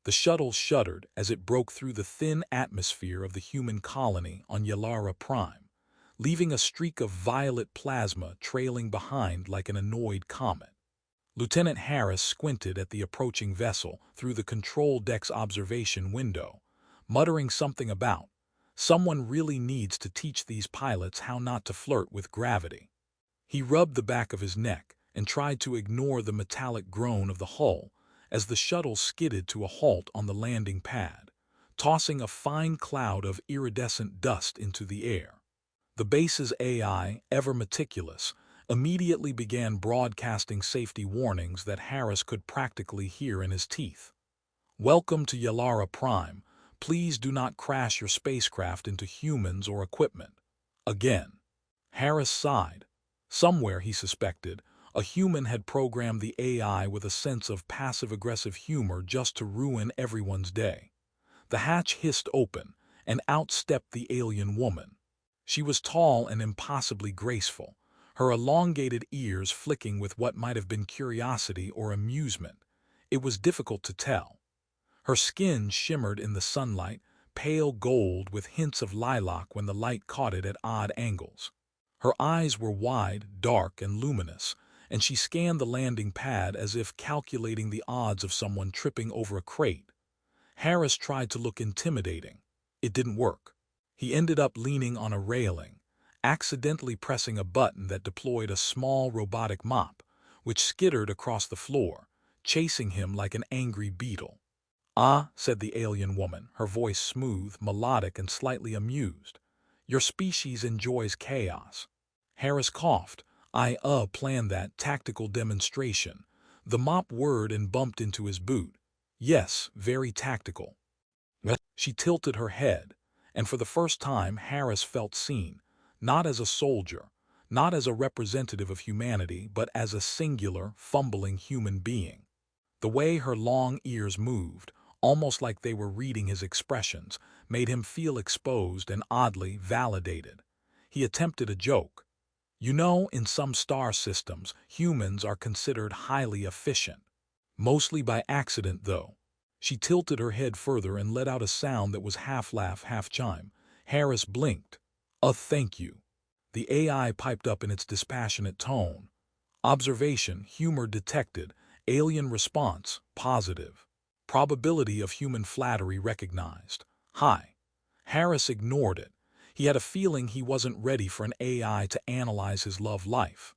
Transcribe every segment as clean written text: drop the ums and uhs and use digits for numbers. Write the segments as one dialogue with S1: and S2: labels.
S1: The shuttle shuddered as it broke through the thin atmosphere of the human colony on Yalara Prime, leaving a streak of violet plasma trailing behind like an annoyed comet. Lieutenant Harris squinted at the approaching vessel through the control deck's observation window, muttering something about, "Someone really needs to teach these pilots how not to flirt with gravity." He rubbed the back of his neck and tried to ignore the metallic groan of the hull as the shuttle skidded to a halt on the landing pad, tossing a fine cloud of iridescent dust into the air. The base's AI, ever meticulous, immediately began broadcasting safety warnings that Harris could practically hear in his teeth. "Welcome to Yalara Prime. Please do not crash your spacecraft into humans or equipment." Again. Harris sighed. Somewhere, he suspected, a human had programmed the AI with a sense of passive-aggressive humor just to ruin everyone's day. The hatch hissed open, and out stepped the alien woman. She was tall and impossibly graceful, her elongated ears flicking with what might have been curiosity or amusement. It was difficult to tell. Her skin shimmered in the sunlight, pale gold with hints of lilac when the light caught it at odd angles. Her eyes were wide, dark, and luminous, and she scanned the landing pad as if calculating the odds of someone tripping over a crate. Harris tried to look intimidating. It didn't work. He ended up leaning on a railing, accidentally pressing a button that deployed a small robotic mop, which skittered across the floor, chasing him like an angry beetle. "Ah," said the alien woman, her voice smooth, melodic, and slightly amused. "Your species enjoys chaos." Harris coughed. "I planned that tactical demonstration." The mop whirred and bumped into his boot. "Yes, very tactical." She tilted her head, and for the first time Harris felt seen, not as a soldier, not as a representative of humanity, but as a singular, fumbling human being. The way her long ears moved, almost like they were reading his expressions, made him feel exposed and oddly validated. He attempted a joke. "You know, in some star systems, humans are considered highly efficient. Mostly by accident, though." She tilted her head further and let out a sound that was half laugh, half chime. Harris blinked. Thank you." The AI piped up in its dispassionate tone. Observation, humor detected. Alien response, positive. Probability of human flattery recognized. High. Harris ignored it. He had a feeling he wasn't ready for an AI to analyze his love life.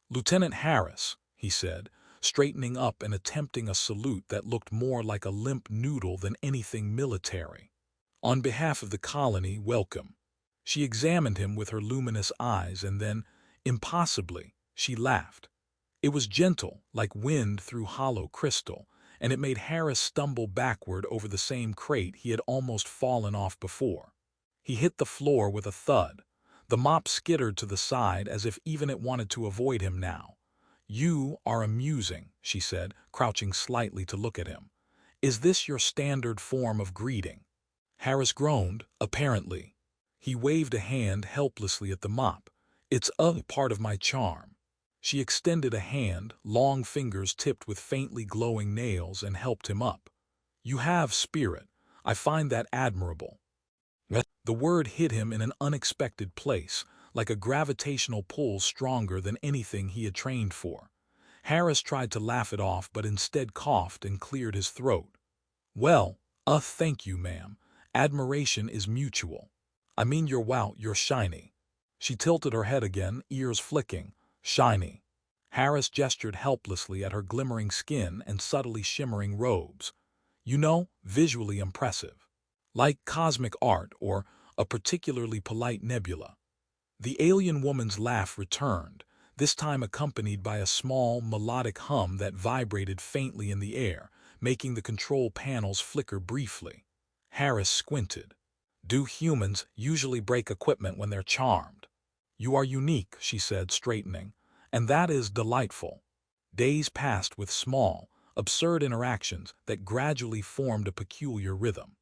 S1: "Lieutenant Harris," he said, straightening up and attempting a salute that looked more like a limp noodle than anything military. "On behalf of the colony, welcome." She examined him with her luminous eyes and then, impossibly, she laughed. It was gentle, like wind through hollow crystal, and it made Harris stumble backward over the same crate he had almost fallen off before. He hit the floor with a thud. The mop skittered to the side as if even it wanted to avoid him now. "You are amusing," she said, crouching slightly to look at him. "Is this your standard form of greeting?" Harris groaned, apparently. He waved a hand helplessly at the mop. "It's a part of my charm." She extended a hand, long fingers tipped with faintly glowing nails, and helped him up. "You have spirit. I find that admirable." The word hit him in an unexpected place, like a gravitational pull stronger than anything he had trained for. Harris tried to laugh it off, but instead coughed and cleared his throat. "Well, thank you, ma'am. Admiration is mutual. I mean you're shiny." She tilted her head again, ears flicking. "Shiny." Harris gestured helplessly at her glimmering skin and subtly shimmering robes. "You know, visually impressive. Like cosmic art or a particularly polite nebula." The alien woman's laugh returned, this time accompanied by a small, melodic hum that vibrated faintly in the air, making the control panels flicker briefly. Harris squinted. "Do humans usually break equipment when they're charmed?" "You are unique," she said, straightening, "and that is delightful." Days passed with small, absurd interactions that gradually formed a peculiar rhythm.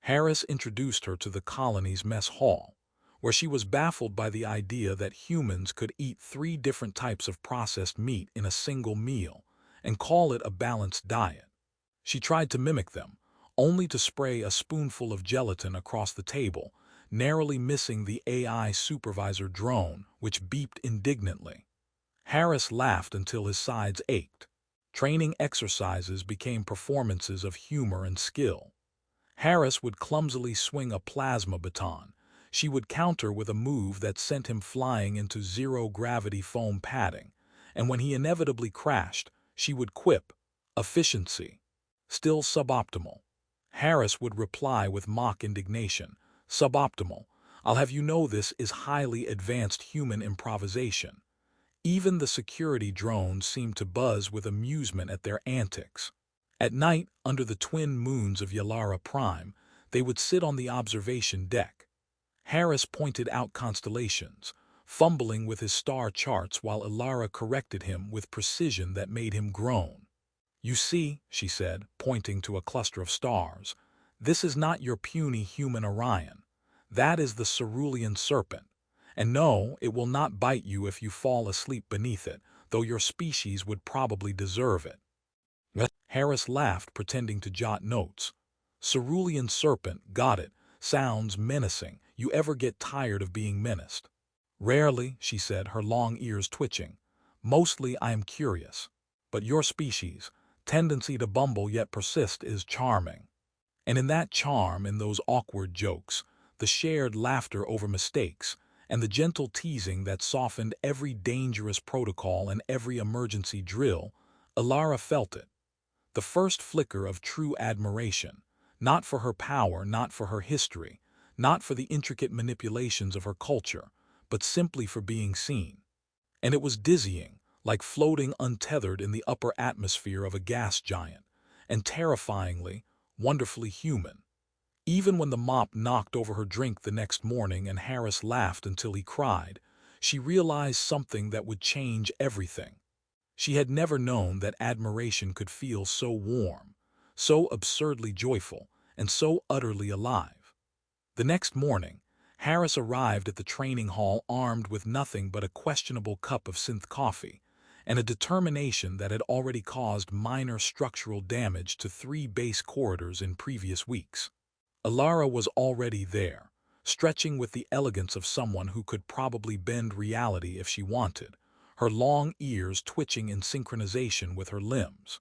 S1: Harris introduced her to the colony's mess hall, where she was baffled by the idea that humans could eat 3 different types of processed meat in a single meal and call it a balanced diet. She tried to mimic them, only to spray a spoonful of gelatin across the table, narrowly missing the AI supervisor drone, which beeped indignantly. Harris laughed until his sides ached. Training exercises became performances of humor and skill. Harris would clumsily swing a plasma baton. She would counter with a move that sent him flying into zero-gravity foam padding, and when he inevitably crashed, she would quip, "Efficiency. Still suboptimal." Harris would reply with mock indignation, "Suboptimal. I'll have you know this is highly advanced human improvisation." Even the security drones seemed to buzz with amusement at their antics. At night, under the twin moons of Yalara Prime, they would sit on the observation deck. Harris pointed out constellations, fumbling with his star charts while Ilara corrected him with precision that made him groan. "You see," she said, pointing to a cluster of stars, "this is not your puny human Orion. That is the cerulean serpent. And no, it will not bite you if you fall asleep beneath it, though your species would probably deserve it." Harris laughed, pretending to jot notes. "Cerulean serpent, got it. Sounds menacing. You ever get tired of being menaced?" "Rarely," she said, her long ears twitching. "Mostly I am curious. But your species, tendency to bumble yet persist, is charming." And in that charm, in those awkward jokes, the shared laughter over mistakes, and the gentle teasing that softened every dangerous protocol and every emergency drill, Ilara felt it. The first flicker of true admiration, not for her power, not for her history, not for the intricate manipulations of her culture, but simply for being seen. And it was dizzying, like floating untethered in the upper atmosphere of a gas giant, and terrifyingly, wonderfully human. Even when the mop knocked over her drink the next morning and Harris laughed until he cried, she realized something that would change everything. She had never known that admiration could feel so warm, so absurdly joyful, and so utterly alive. The next morning, Harris arrived at the training hall armed with nothing but a questionable cup of synth coffee and a determination that had already caused minor structural damage to 3 base corridors in previous weeks. Ilara was already there, stretching with the elegance of someone who could probably bend reality if she wanted, her long ears twitching in synchronization with her limbs.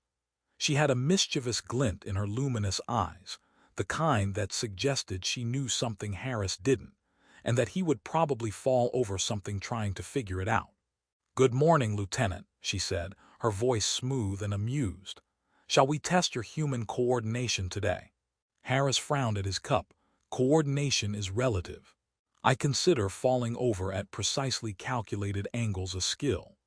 S1: She had a mischievous glint in her luminous eyes, the kind that suggested she knew something Harris didn't, and that he would probably fall over something trying to figure it out. "Good morning, Lieutenant," she said, her voice smooth and amused. "Shall we test your human coordination today?" Harris frowned at his cup. "Coordination is relative. I consider falling over at precisely calculated angles a skill."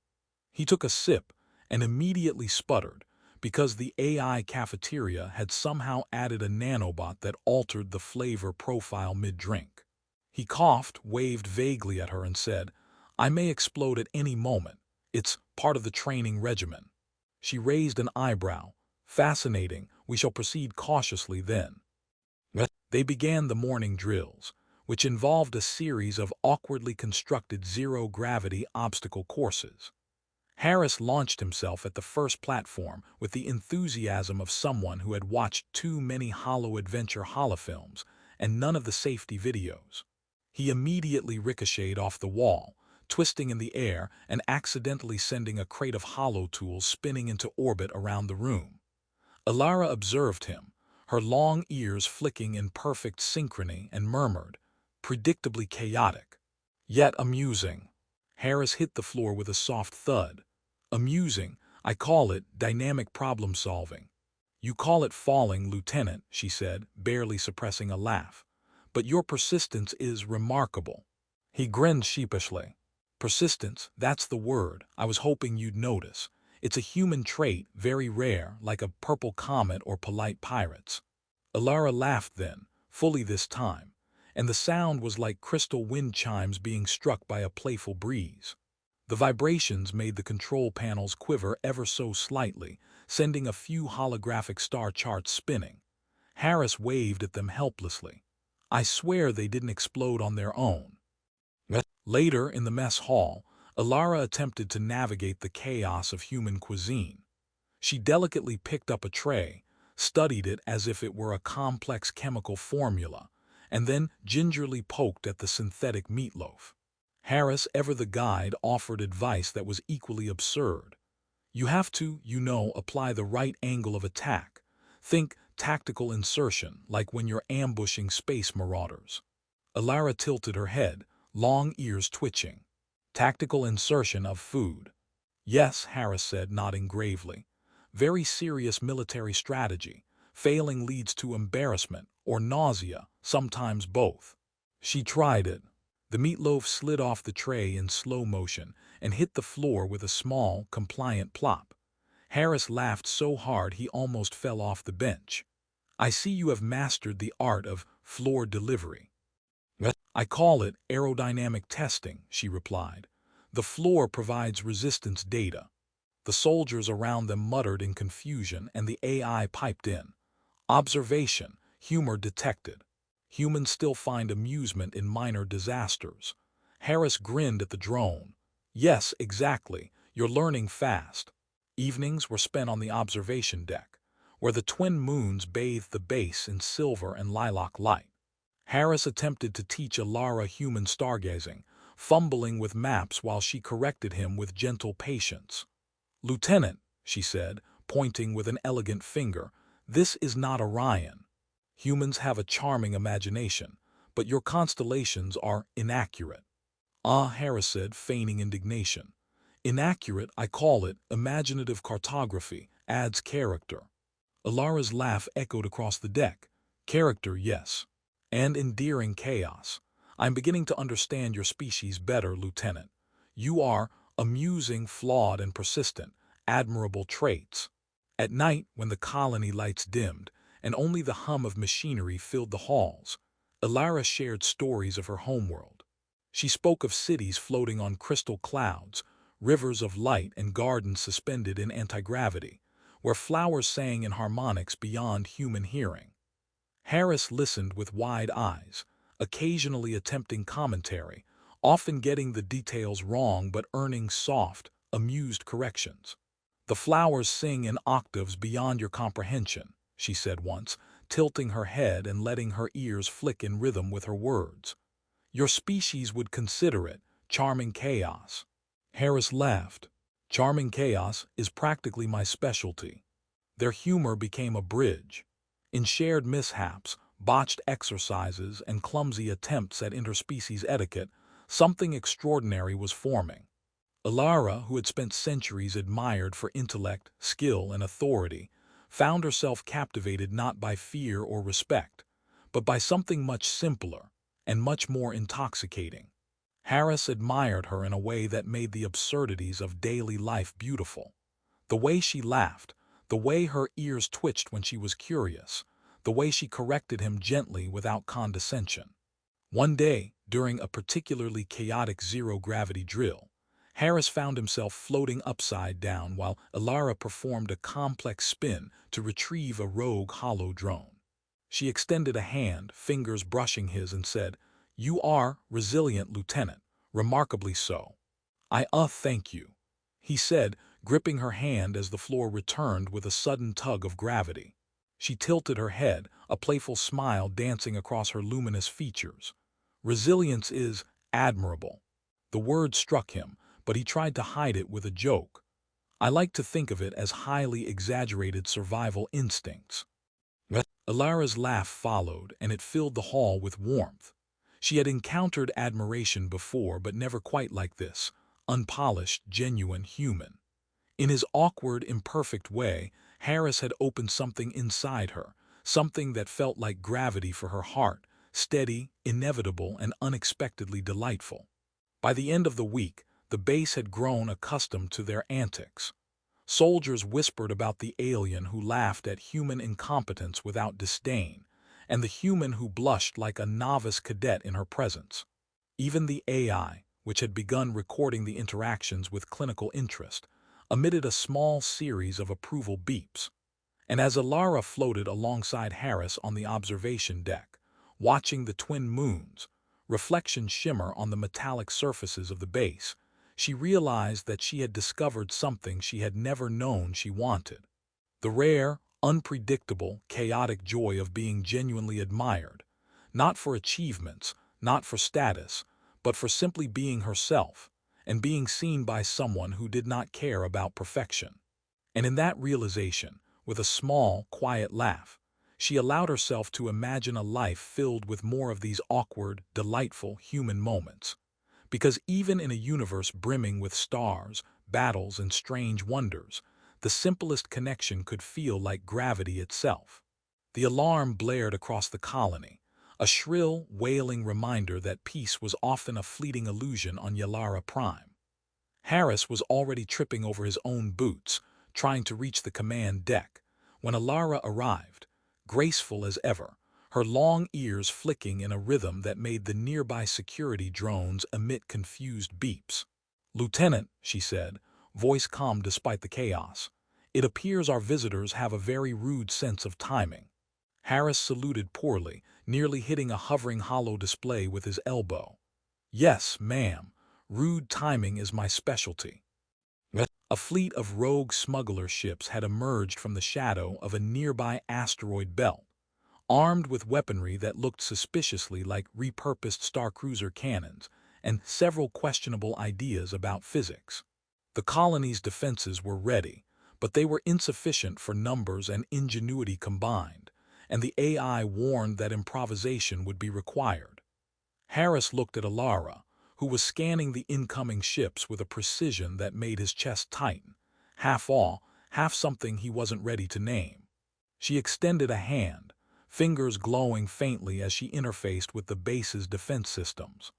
S1: He took a sip and immediately sputtered, because the AI cafeteria had somehow added a nanobot that altered the flavor profile mid-drink. He coughed, waved vaguely at her, and said, "I may explode at any moment. It's part of the training regimen." She raised an eyebrow. "Fascinating. We shall proceed cautiously then." They began the morning drills, which involved a series of awkwardly constructed zero-gravity obstacle courses. Harris launched himself at the first platform with the enthusiasm of someone who had watched too many Holo Adventure holofilms and none of the safety videos. He immediately ricocheted off the wall, twisting in the air and accidentally sending a crate of holo tools spinning into orbit around the room. Ilara observed him, her long ears flicking in perfect synchrony, and murmured, "Predictably chaotic, yet amusing." Harris hit the floor with a soft thud. "Amusing, I call it dynamic problem-solving." "You call it falling, Lieutenant," she said, barely suppressing a laugh. "But your persistence is remarkable." He grinned sheepishly. "Persistence, that's the word. I was hoping you'd notice. It's a human trait, very rare, like a purple comet or polite pirates." Ilara laughed then, fully this time, and the sound was like crystal wind chimes being struck by a playful breeze. The vibrations made the control panels quiver ever so slightly, sending a few holographic star charts spinning. Harris waved at them helplessly. "I swear they didn't explode on their own." Later, in the mess hall, Ilara attempted to navigate the chaos of human cuisine. She delicately picked up a tray, studied it as if it were a complex chemical formula, and then gingerly poked at the synthetic meatloaf. Harris, ever the guide, offered advice that was equally absurd. You have to, apply the right angle of attack. Think tactical insertion, like when you're ambushing space marauders. Alara tilted her head, long ears twitching. Tactical insertion of food. Yes, Harris said, nodding gravely. Very serious military strategy. Failing leads to embarrassment or nausea, sometimes both. She tried it. The meatloaf slid off the tray in slow motion and hit the floor with a small, compliant plop. Harris laughed so hard he almost fell off the bench. I see you have mastered the art of floor delivery. I call it aerodynamic testing, she replied. The floor provides resistance data. The soldiers around them muttered in confusion, and the AI piped in. Observation, humor detected. Humans still find amusement in minor disasters. Harris grinned at the drone. Yes, exactly. You're learning fast. Evenings were spent on the observation deck, where the twin moons bathed the base in silver and lilac light. Harris attempted to teach Alara human stargazing, fumbling with maps while she corrected him with gentle patience. Lieutenant, she said, pointing with an elegant finger, this is not Orion. Humans have a charming imagination, but your constellations are inaccurate. Ah, Harris said, feigning indignation. Inaccurate, I call it, imaginative cartography, adds character. Alara's laugh echoed across the deck. Character, yes. And endearing chaos. I'm beginning to understand your species better, Lieutenant. You are amusing, flawed, and persistent, admirable traits. At night, when the colony lights dimmed, and only the hum of machinery filled the halls, Alara shared stories of her homeworld. She spoke of cities floating on crystal clouds, rivers of light, and gardens suspended in anti-gravity, where flowers sang in harmonics beyond human hearing. Harris listened with wide eyes, occasionally attempting commentary, often getting the details wrong but earning soft, amused corrections. The flowers sing in octaves beyond your comprehension, she said once, tilting her head and letting her ears flick in rhythm with her words. Your species would consider it charming chaos. Harris laughed. Charming chaos is practically my specialty. Their humor became a bridge. In shared mishaps, botched exercises, and clumsy attempts at interspecies etiquette, something extraordinary was forming. Alara, who had spent centuries admired for intellect, skill, and authority, found herself captivated not by fear or respect, but by something much simpler and much more intoxicating. Harris admired her in a way that made the absurdities of daily life beautiful. The way she laughed, the way her ears twitched when she was curious, the way she corrected him gently without condescension. One day, during a particularly chaotic zero-gravity drill, Harris found himself floating upside down while Alara performed a complex spin to retrieve a rogue hollow drone. She extended a hand, fingers brushing his, and said, "You are resilient, Lieutenant, remarkably so." Thank you," he said, gripping her hand as the floor returned with a sudden tug of gravity. She tilted her head, a playful smile dancing across her luminous features. Resilience is admirable. The word struck him, but he tried to hide it with a joke. I like to think of it as highly exaggerated survival instincts. Alara's laugh followed, and it filled the hall with warmth. She had encountered admiration before, but never quite like this, unpolished, genuine human. In his awkward, imperfect way, Harris had opened something inside her, something that felt like gravity for her heart, steady, inevitable, and unexpectedly delightful. By the end of the week, the base had grown accustomed to their antics. Soldiers whispered about the alien who laughed at human incompetence without disdain, and the human who blushed like a novice cadet in her presence. Even the AI, which had begun recording the interactions with clinical interest, emitted a small series of approval beeps. And as Alara floated alongside Harris on the observation deck, watching the twin moons, reflections shimmer on the metallic surfaces of the base, she realized that she had discovered something she had never known she wanted. The rare, unpredictable, chaotic joy of being genuinely admired, not for achievements, not for status, but for simply being herself, and being seen by someone who did not care about perfection. And in that realization, with a small, quiet laugh, she allowed herself to imagine a life filled with more of these awkward, delightful human moments. Because even in a universe brimming with stars, battles, and strange wonders, the simplest connection could feel like gravity itself. The alarm blared across the colony, a shrill, wailing reminder that peace was often a fleeting illusion on Yalara Prime. Harris was already tripping over his own boots, trying to reach the command deck, when Alara arrived, graceful as ever, her long ears flicking in a rhythm that made the nearby security drones emit confused beeps. "Lieutenant," she said, voice calm despite the chaos, "it appears our visitors have a very rude sense of timing." Harris saluted poorly, nearly hitting a hovering holo display with his elbow. "Yes, ma'am. Rude timing is my specialty." A fleet of rogue smuggler ships had emerged from the shadow of a nearby asteroid belt, armed with weaponry that looked suspiciously like repurposed starcruiser cannons and several questionable ideas about physics. The colony's defenses were ready, but they were insufficient for numbers and ingenuity combined, and the AI warned that improvisation would be required. Harris looked at Alara, who was scanning the incoming ships with a precision that made his chest tighten, half awe, half something he wasn't ready to name. She extended a hand, fingers glowing faintly as she interfaced with the base's defense systems.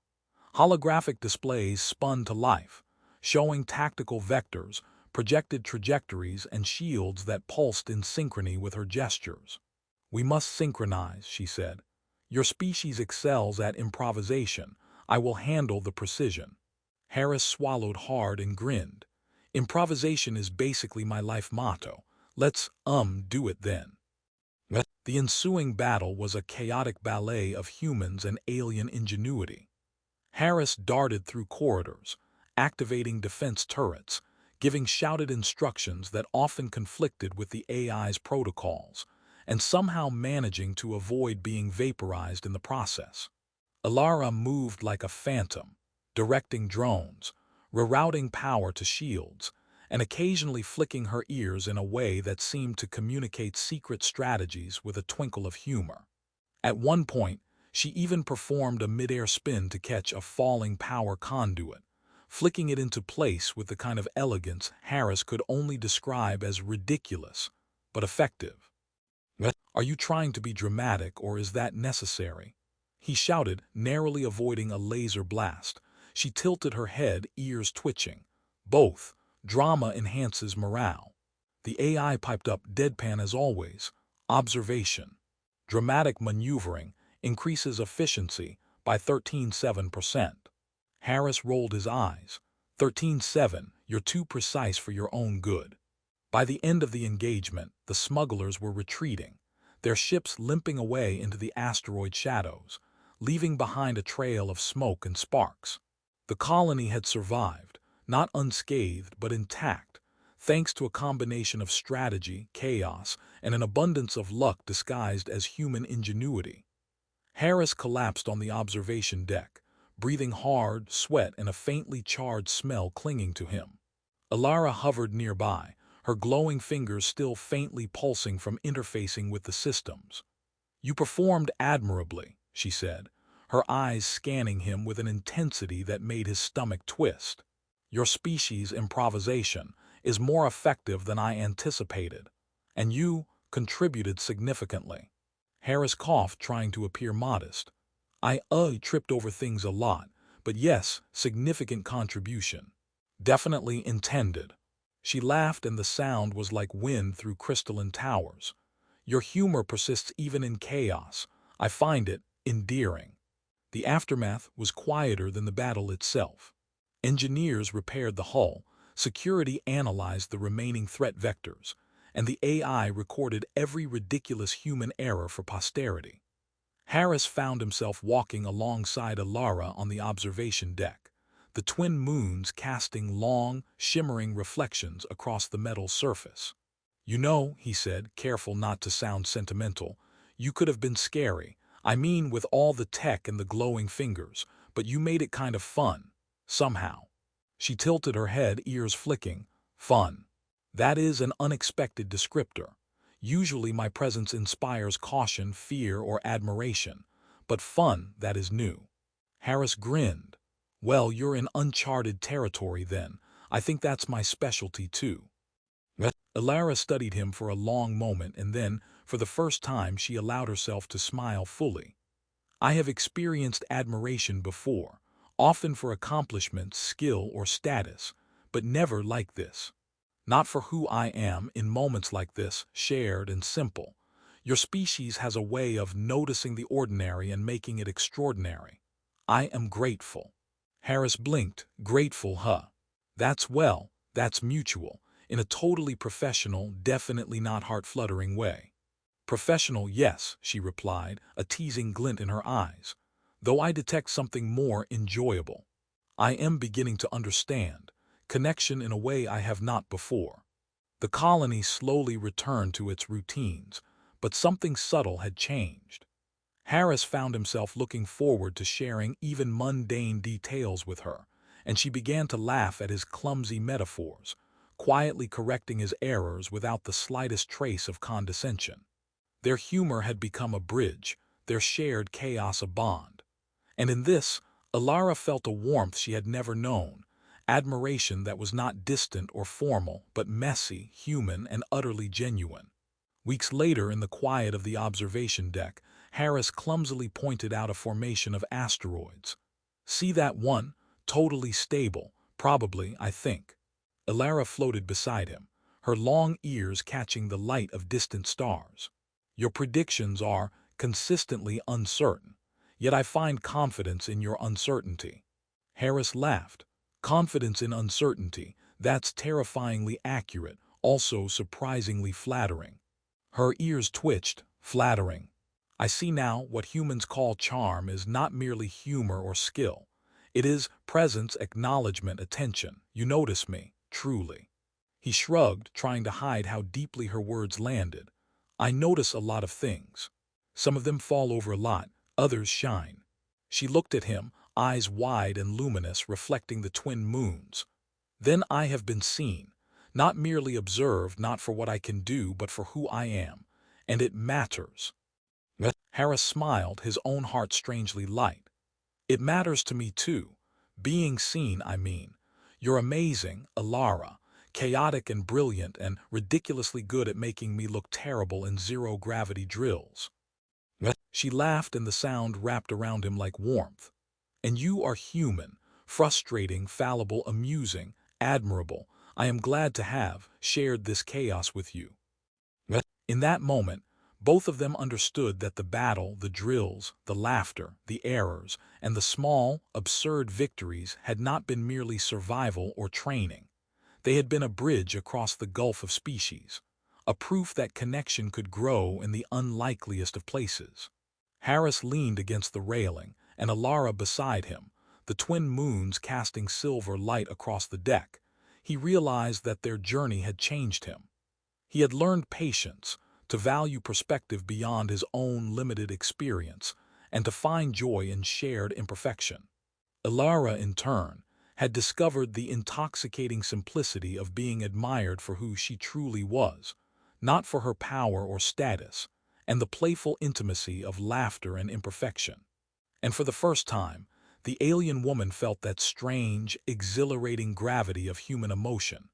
S1: Holographic displays spun to life, showing tactical vectors, projected trajectories, and shields that pulsed in synchrony with her gestures. "We must synchronize," she said. "Your species excels at improvisation. I will handle the precision." Harris swallowed hard and grinned. "Improvisation is basically my life motto. Let's, do it then." The ensuing battle was a chaotic ballet of humans and alien ingenuity. Harris darted through corridors, activating defense turrets, giving shouted instructions that often conflicted with the AI's protocols, and somehow managing to avoid being vaporized in the process. Alara moved like a phantom, directing drones, rerouting power to shields, and occasionally flicking her ears in a way that seemed to communicate secret strategies with a twinkle of humor. At one point, she even performed a mid-air spin to catch a falling power conduit, flicking it into place with the kind of elegance Harris could only describe as ridiculous, but effective. "Are you trying to be dramatic, or is that necessary?" he shouted, narrowly avoiding a laser blast. She tilted her head, ears twitching. "Both. Drama enhances morale." The AI piped up, deadpan as always. "Observation. Dramatic maneuvering increases efficiency by 13.7%. Harris rolled his eyes. 13.7, you're too precise for your own good." By the end of the engagement, the smugglers were retreating, their ships limping away into the asteroid shadows, leaving behind a trail of smoke and sparks. The colony had survived, not unscathed but intact, thanks to a combination of strategy, chaos, and an abundance of luck disguised as human ingenuity. Harris collapsed on the observation deck, breathing hard, sweat and a faintly charred smell clinging to him. Alara hovered nearby, her glowing fingers still faintly pulsing from interfacing with the systems. "You performed admirably," she said, her eyes scanning him with an intensity that made his stomach twist. "Your species' improvisation is more effective than I anticipated, and you contributed significantly." Harris coughed, trying to appear modest. "I tripped over things a lot, but yes, significant contribution. Definitely intended." She laughed, and the sound was like wind through crystalline towers. "Your humor persists even in chaos. I find it endearing." The aftermath was quieter than the battle itself. Engineers repaired the hull, security analyzed the remaining threat vectors, and the AI recorded every ridiculous human error for posterity. Harris found himself walking alongside Alara on the observation deck, the twin moons casting long, shimmering reflections across the metal surface. "You know," he said, careful not to sound sentimental, "you could have been scary. I mean, with all the tech and the glowing fingers, but you made it kind of fun. Somehow." She tilted her head, ears flicking. "Fun. That is an unexpected descriptor. Usually my presence inspires caution, fear, or admiration, but fun, that is new." Harris grinned. "Well, you're in uncharted territory then. I think that's my specialty too." Elara studied him for a long moment, and then, for the first time, she allowed herself to smile fully. "I have experienced admiration before, often for accomplishments, skill, or status, but never like this. Not for who I am in moments like this, shared and simple. Your species has a way of noticing the ordinary and making it extraordinary. I am grateful." Harris blinked. "Grateful, huh? That's mutual, in a totally professional, definitely not heart-fluttering way." "Professional, yes," she replied, a teasing glint in her eyes, "though I detect something more enjoyable. I am beginning to understand, connection in a way I have not before." The colony slowly returned to its routines, but something subtle had changed. Harris found himself looking forward to sharing even mundane details with her, and she began to laugh at his clumsy metaphors, quietly correcting his errors without the slightest trace of condescension. Their humor had become a bridge, their shared chaos a bond. And in this, Alara felt a warmth she had never known, admiration that was not distant or formal, but messy, human, and utterly genuine. Weeks later, in the quiet of the observation deck, Harris clumsily pointed out a formation of asteroids. "See that one? Totally stable, probably, I think." Alara floated beside him, her long ears catching the light of distant stars. "Your predictions are consistently uncertain, yet I find confidence in your uncertainty." Harris laughed. "Confidence in uncertainty, that's terrifyingly accurate, also surprisingly flattering." Her ears twitched. "Flattering. I see now what humans call charm is not merely humor or skill. It is presence, acknowledgement, attention. You notice me, truly." He shrugged, trying to hide how deeply her words landed. "I notice a lot of things. Some of them fall over a lot, others shine." She looked at him, eyes wide and luminous, reflecting the twin moons. "Then I have been seen, not merely observed, not for what I can do, but for who I am. And it matters." Harris smiled, his own heart strangely light. "It matters to me too. Being seen, I mean. You're amazing, Alara. Chaotic and brilliant and ridiculously good at making me look terrible in zero-gravity drills." She laughed, and the sound wrapped around him like warmth. "And you are human, frustrating, fallible, amusing, admirable. I am glad to have shared this chaos with you." In that moment, both of them understood that the battle, the drills, the laughter, the errors, and the small, absurd victories had not been merely survival or training. They had been a bridge across the gulf of species, a proof that connection could grow in the unlikeliest of places. Harris leaned against the railing, and Alara beside him, the twin moons casting silver light across the deck. He realized that their journey had changed him. He had learned patience, to value perspective beyond his own limited experience, and to find joy in shared imperfection. Alara, in turn, had discovered the intoxicating simplicity of being admired for who she truly was, not for her power or status, and the playful intimacy of laughter and imperfection. And for the first time, the alien woman felt that strange, exhilarating gravity of human emotion.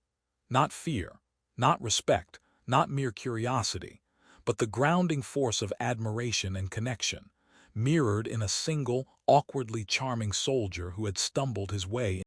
S1: Not fear, not respect, not mere curiosity, but the grounding force of admiration and connection, mirrored in a single, awkwardly charming soldier who had stumbled his way